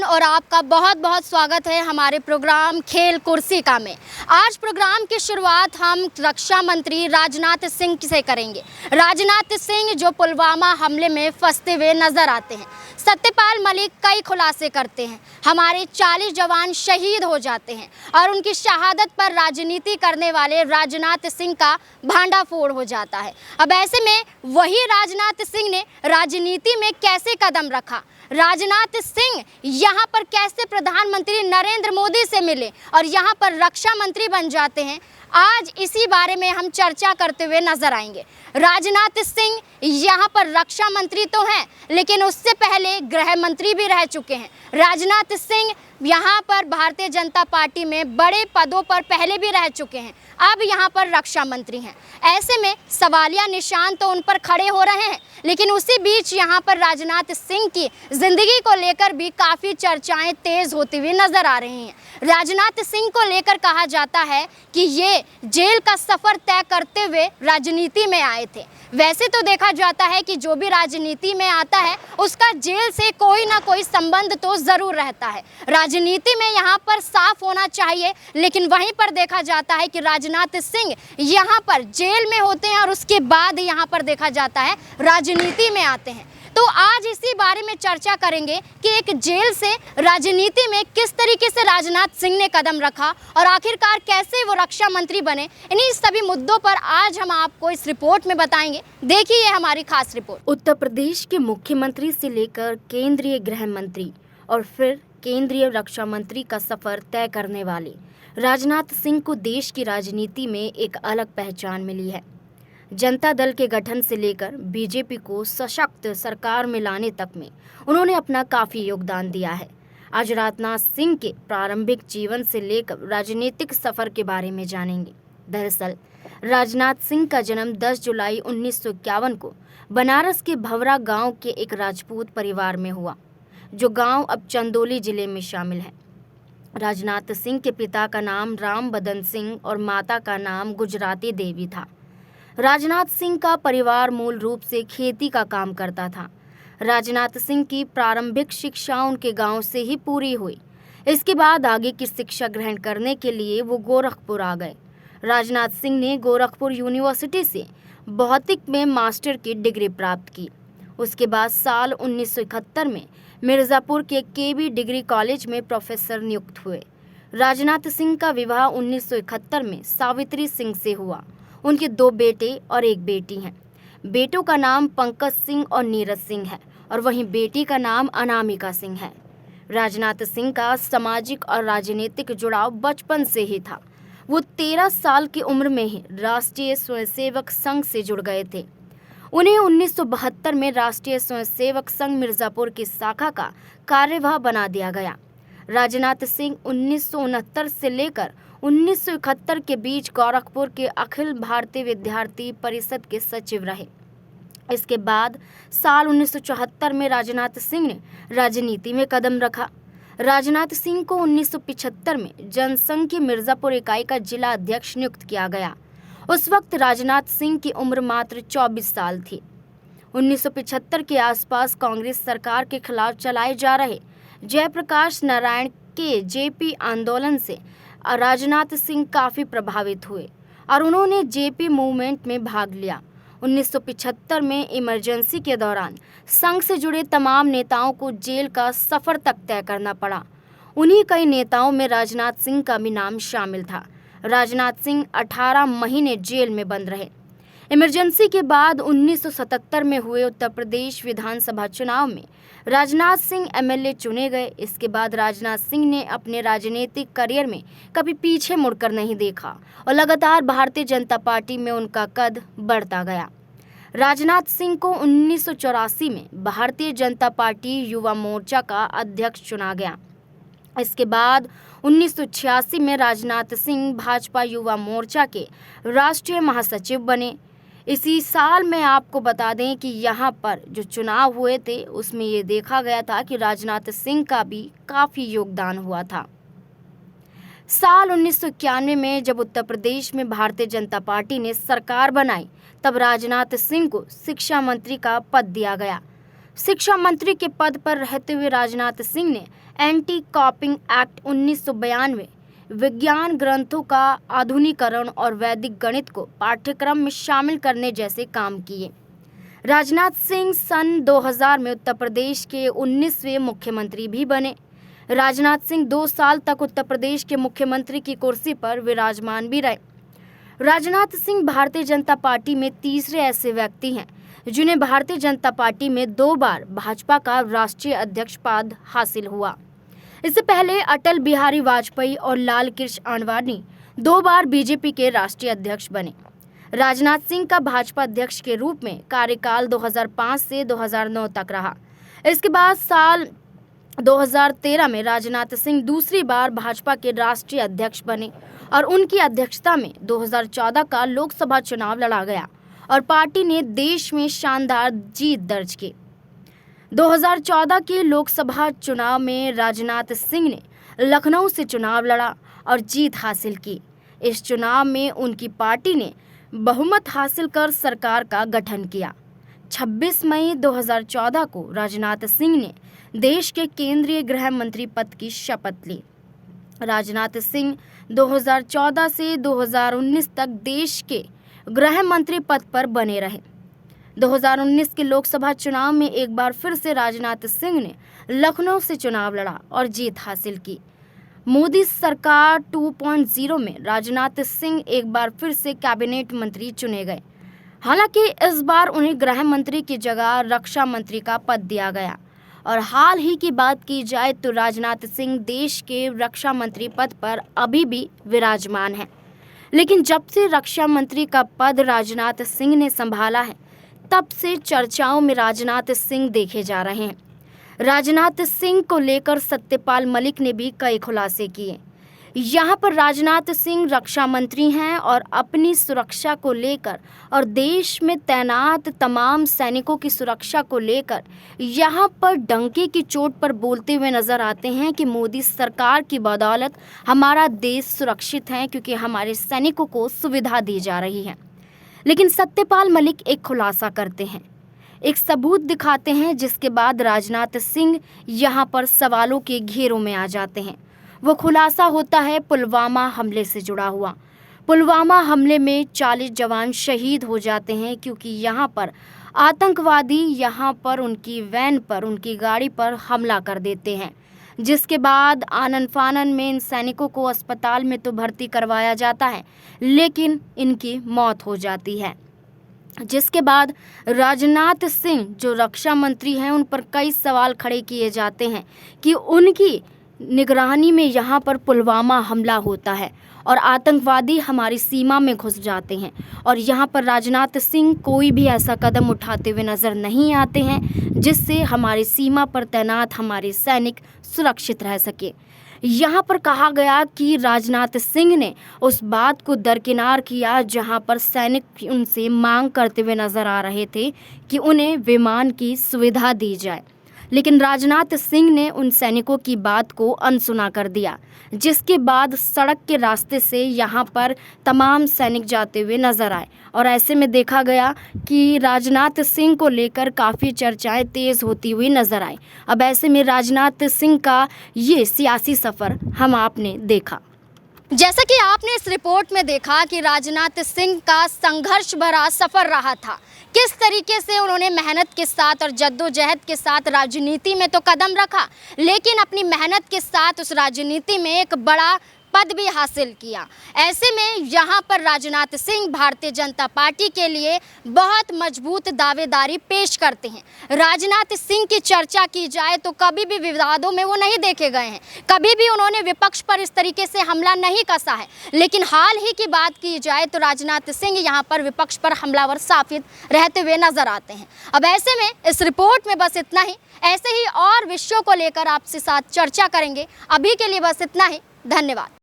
और आपका बहुत बहुत स्वागत है हमारे प्रोग्राम खेल कुर्सी का में। आज प्रोग्राम की शुरुआत हम रक्षा मंत्री राजनाथ सिंह से करेंगे। राजनाथ सिंह जो पुलवामा हमले में फंसते हुए नजर आते हैं। सत्यपाल मलिक कई खुलासे करते हैं, हमारे 40 जवान शहीद हो जाते हैं और उनकी शहादत पर राजनीति करने वाले राजनाथ सिंह का भांडाफोड़ हो जाता है। अब ऐसे में वही राजनाथ सिंह ने राजनीति में कैसे कदम रखा, राजनाथ सिंह यहाँ पर कैसे प्रधानमंत्री नरेंद्र मोदी से मिले और यहाँ पर रक्षा मंत्री बन जाते हैं, आज इसी बारे में हम चर्चा करते हुए नजर आएंगे। राजनाथ सिंह यहाँ पर रक्षा मंत्री तो हैं, लेकिन उससे पहले गृह मंत्री भी रह चुके हैं। राजनाथ सिंह यहाँ पर भारतीय जनता पार्टी में बड़े पदों पर पहले भी रह चुके हैं, अब यहाँ पर रक्षा मंत्री हैं। ऐसे में सवालिया निशान तो उन पर खड़े हो रहे हैं, लेकिन उसी बीच यहाँ पर राजनाथ सिंह की जिंदगी को लेकर भी काफ़ी चर्चाएं तेज होती हुई नजर आ रही हैं। राजनाथ सिंह को लेकर कहा जाता है कि ये जेल का सफ़र तय करते हुए राजनीति में आए थे। वैसे तो देखा जाता है कि जो भी राजनीति में आता है उसका जेल से कोई ना कोई संबंध तो ज़रूर रहता है। राजनीति में यहाँ पर साफ होना चाहिए, लेकिन वहीं पर देखा जाता है कि राजनाथ सिंह यहाँ पर जेल में होते हैं और उसके बाद यहाँ पर देखा जाता है राजनीति में आते हैं। तो आज इसी बारे में चर्चा करेंगे कि एक जेल से राजनीति में किस तरीके से राजनाथ सिंह ने कदम रखा और आखिरकार कैसे वो रक्षा मंत्री बने। इन्हीं सभी मुद्दों पर आज हम आपको इस रिपोर्ट में बताएंगे। देखिए ये हमारी खास रिपोर्ट। उत्तर प्रदेश के मुख्यमंत्री से लेकर केंद्रीय गृह मंत्री और फिर केंद्रीय रक्षा मंत्री का सफर तय करने वाले राजनाथ सिंह को देश की राजनीति में एक अलग पहचान मिली है। जनता दल के गठन से लेकर बीजेपी को सशक्त सरकार में लाने तक में उन्होंने अपना काफ़ी योगदान दिया है। आज राजनाथ सिंह के प्रारंभिक जीवन से लेकर राजनीतिक सफ़र के बारे में जानेंगे। दरअसल राजनाथ सिंह का जन्म 10 जुलाई 1951 को बनारस के भवरा गांव के एक राजपूत परिवार में हुआ, जो गांव अब चंदौली जिले में शामिल है। राजनाथ सिंह के पिता का नाम राम बदन सिंह और माता का नाम गुजराती देवी था। राजनाथ सिंह का परिवार मूल रूप से खेती का काम करता था। राजनाथ सिंह की प्रारंभिक शिक्षा उनके गांव से ही पूरी हुई। इसके बाद आगे की शिक्षा ग्रहण करने के लिए वो गोरखपुर आ गए। राजनाथ सिंह ने गोरखपुर यूनिवर्सिटी से भौतिक में मास्टर की डिग्री प्राप्त की। उसके बाद साल 1971 में मिर्ज़ापुर के केबी डिग्री कॉलेज में प्रोफेसर नियुक्त हुए। राजनाथ सिंह का विवाह 1971 में सावित्री सिंह से हुआ। उनके 2 बेटे और 1 बेटी हैं। बेटों का नाम पंकज सिंह और नीरज सिंह है और वहीं बेटी का नाम अनामिका सिंह है। राजनाथ सिंह का सामाजिक और राजनीतिक जुड़ाव बचपन से ही था। वो 13 साल की उम्र में ही राष्ट्रीय स्वयंसेवक संघ से जुड़ गए थे। उन्हें 1972 में राष्ट्रीय स्वयंसेवक संघ मिर्ज़ापुर की शाखा का कार्यवाह बना दिया गया। राजनाथ सिंह 1969 से लेकर 1971 के बीच गोरखपुर के अखिल भारतीय विद्यार्थी परिषद के सचिव रहे। इसके बाद साल 1974 में राजनाथ सिंह ने राजनीति में कदम रखा। राजनाथ सिंह को 1975 में जनसंघ की मिर्ज़ापुर इकाई का जिला अध्यक्ष नियुक्त किया गया। उस वक्त राजनाथ सिंह की उम्र मात्र 24 साल थी। 1975 के आसपास कांग्रेस सरकार के खिलाफ चलाए जा रहे जयप्रकाश नारायण के जेपी आंदोलन से राजनाथ सिंह काफ़ी प्रभावित हुए और उन्होंने जेपी मूवमेंट में भाग लिया। 1975 में इमरजेंसी के दौरान संघ से जुड़े तमाम नेताओं को जेल का सफ़र तक तय करना पड़ा। उन्हीं कई नेताओं में राजनाथ सिंह का भी नाम शामिल था। राजनाथ सिंह 18 महीने जेल में बंद रहे। इमरजेंसी के बाद 1977 में हुए उत्तर प्रदेश विधानसभा चुनाव में राजनाथ सिंह एमएलए चुने गए। इसके बाद राजनाथ सिंह ने अपने राजनीतिक करियर में कभी पीछे मुड़कर नहीं देखा और लगातार भारतीय जनता पार्टी में उनका कद बढ़ता गया। राजनाथ सिंह को 1984 में भारतीय जनता पार्टी युवा मोर्चा का अध्यक्ष चुना गया। इसके बाद 1986 में राजनाथ सिंह भाजपा युवा मोर्चा के राष्ट्रीय महासचिव बने। इसी साल में आपको बता दें कि यहाँ पर जो चुनाव हुए थे उसमें ये देखा गया था कि राजनाथ सिंह का भी काफ़ी योगदान हुआ था। साल 1991 में जब उत्तर प्रदेश में भारतीय जनता पार्टी ने सरकार बनाई, तब राजनाथ सिंह को शिक्षा मंत्री का पद दिया गया। शिक्षा मंत्री के पद पर रहते हुए राजनाथ सिंह ने एंटी कॉपिंग एक्ट 1992, विज्ञान ग्रंथों का आधुनिकीकरण और वैदिक गणित को पाठ्यक्रम में शामिल करने जैसे काम किए। राजनाथ सिंह सन 2000 में उत्तर प्रदेश के 19वें मुख्यमंत्री भी बने। राजनाथ सिंह 2 साल तक उत्तर प्रदेश के मुख्यमंत्री की कुर्सी पर विराजमान भी रहे। राजनाथ सिंह भारतीय जनता पार्टी में तीसरे ऐसे व्यक्ति हैं जिन्हें भारतीय जनता पार्टी में 2 बार भाजपा का राष्ट्रीय अध्यक्ष पद हासिल हुआ। इससे पहले अटल बिहारी वाजपेयी और लाल कृष्ण आडवाणी 2 बार बीजेपी के राष्ट्रीय अध्यक्ष बने। राजनाथ सिंह का भाजपा अध्यक्ष के रूप में कार्यकाल 2005 से 2009 तक रहा। इसके बाद साल 2013 में राजनाथ सिंह दूसरी बार भाजपा के राष्ट्रीय अध्यक्ष बने और उनकी अध्यक्षता में 2014 का लोकसभा चुनाव लड़ा गया और पार्टी ने देश में शानदार जीत दर्ज की। 2014 के लोकसभा चुनाव में राजनाथ सिंह ने लखनऊ से चुनाव लड़ा और जीत हासिल की। इस चुनाव में उनकी पार्टी ने बहुमत हासिल कर सरकार का गठन किया। 26 मई 2014 को राजनाथ सिंह ने देश के केंद्रीय गृह मंत्री पद की शपथ ली। राजनाथ सिंह 2014 से 2019 तक देश के गृह मंत्री पद पर बने रहे। 2019 के लोकसभा चुनाव में एक बार फिर से राजनाथ सिंह ने लखनऊ से चुनाव लड़ा और जीत हासिल की। मोदी सरकार 2.0 में राजनाथ सिंह एक बार फिर से कैबिनेट मंत्री चुने गए। हालांकि इस बार उन्हें गृह मंत्री की जगह रक्षा मंत्री का पद दिया गया और हाल ही की बात की जाए तो राजनाथ सिंह देश के रक्षा मंत्री पद पर अभी भी विराजमान हैं। लेकिन जब से रक्षा मंत्री का पद राजनाथ सिंह ने संभाला है, तब से चर्चाओं में राजनाथ सिंह देखे जा रहे हैं। राजनाथ सिंह को लेकर सत्यपाल मलिक ने भी कई खुलासे किए। यहाँ पर राजनाथ सिंह रक्षा मंत्री हैं और अपनी सुरक्षा को लेकर और देश में तैनात तमाम सैनिकों की सुरक्षा को लेकर यहाँ पर डंके की चोट पर बोलते हुए नजर आते हैं कि मोदी सरकार की बदौलत हमारा देश सुरक्षित है, क्योंकि हमारे सैनिकों को सुविधा दी जा रही है। लेकिन सत्यपाल मलिक एक खुलासा करते हैं, एक सबूत दिखाते हैं, जिसके बाद राजनाथ सिंह यहाँ पर सवालों के घेरों में आ जाते हैं। वो खुलासा होता है पुलवामा हमले से जुड़ा हुआ। पुलवामा हमले में 40 जवान शहीद हो जाते हैं, क्योंकि यहाँ पर आतंकवादी यहाँ पर उनकी वैन पर, उनकी गाड़ी पर हमला कर देते हैं, जिसके बाद आनन फानन में इन सैनिकों को अस्पताल में तो भर्ती करवाया जाता है, लेकिन इनकी मौत हो जाती है। जिसके बाद राजनाथ सिंह जो रक्षा मंत्री हैं, उन पर कई सवाल खड़े किए जाते हैं कि उनकी निगरानी में यहाँ पर पुलवामा हमला होता है और आतंकवादी हमारी सीमा में घुस जाते हैं और यहाँ पर राजनाथ सिंह कोई भी ऐसा कदम उठाते हुए नज़र नहीं आते हैं जिससे हमारी सीमा पर तैनात हमारे सैनिक सुरक्षित रह सके। यहाँ पर कहा गया कि राजनाथ सिंह ने उस बात को दरकिनार किया जहाँ पर सैनिक उनसे मांग करते हुए नज़र आ रहे थे कि उन्हें विमान की सुविधा दी जाए, लेकिन राजनाथ सिंह ने उन सैनिकों की बात को अनसुना कर दिया, जिसके बाद सड़क के रास्ते से यहाँ पर तमाम सैनिक जाते हुए नजर आए और ऐसे में देखा गया कि राजनाथ सिंह को लेकर काफ़ी चर्चाएं तेज़ होती हुई नजर आई। अब ऐसे में राजनाथ सिंह का ये सियासी सफ़र हम आपने देखा। जैसा कि आपने इस रिपोर्ट में देखा कि राजनाथ सिंह का संघर्ष भरा सफ़र रहा था, किस तरीके से उन्होंने मेहनत के साथ और जद्दोजहद के साथ राजनीति में तो कदम रखा, लेकिन अपनी मेहनत के साथ उस राजनीति में एक बड़ा पद भी हासिल किया। ऐसे में यहाँ पर राजनाथ सिंह भारतीय जनता पार्टी के लिए बहुत मजबूत दावेदारी पेश करते हैं। राजनाथ सिंह की चर्चा की जाए तो कभी भी विवादों में वो नहीं देखे गए हैं, कभी भी उन्होंने विपक्ष पर इस तरीके से हमला नहीं कसा है, लेकिन हाल ही की बात की जाए तो राजनाथ सिंह यहाँ पर विपक्ष पर हमलावर साबित रहते हुए नजर आते हैं। अब ऐसे में इस रिपोर्ट में बस इतना ही, ऐसे ही और विषयों को लेकर आपसे साथ चर्चा करेंगे। अभी के लिए बस इतना ही, धन्यवाद।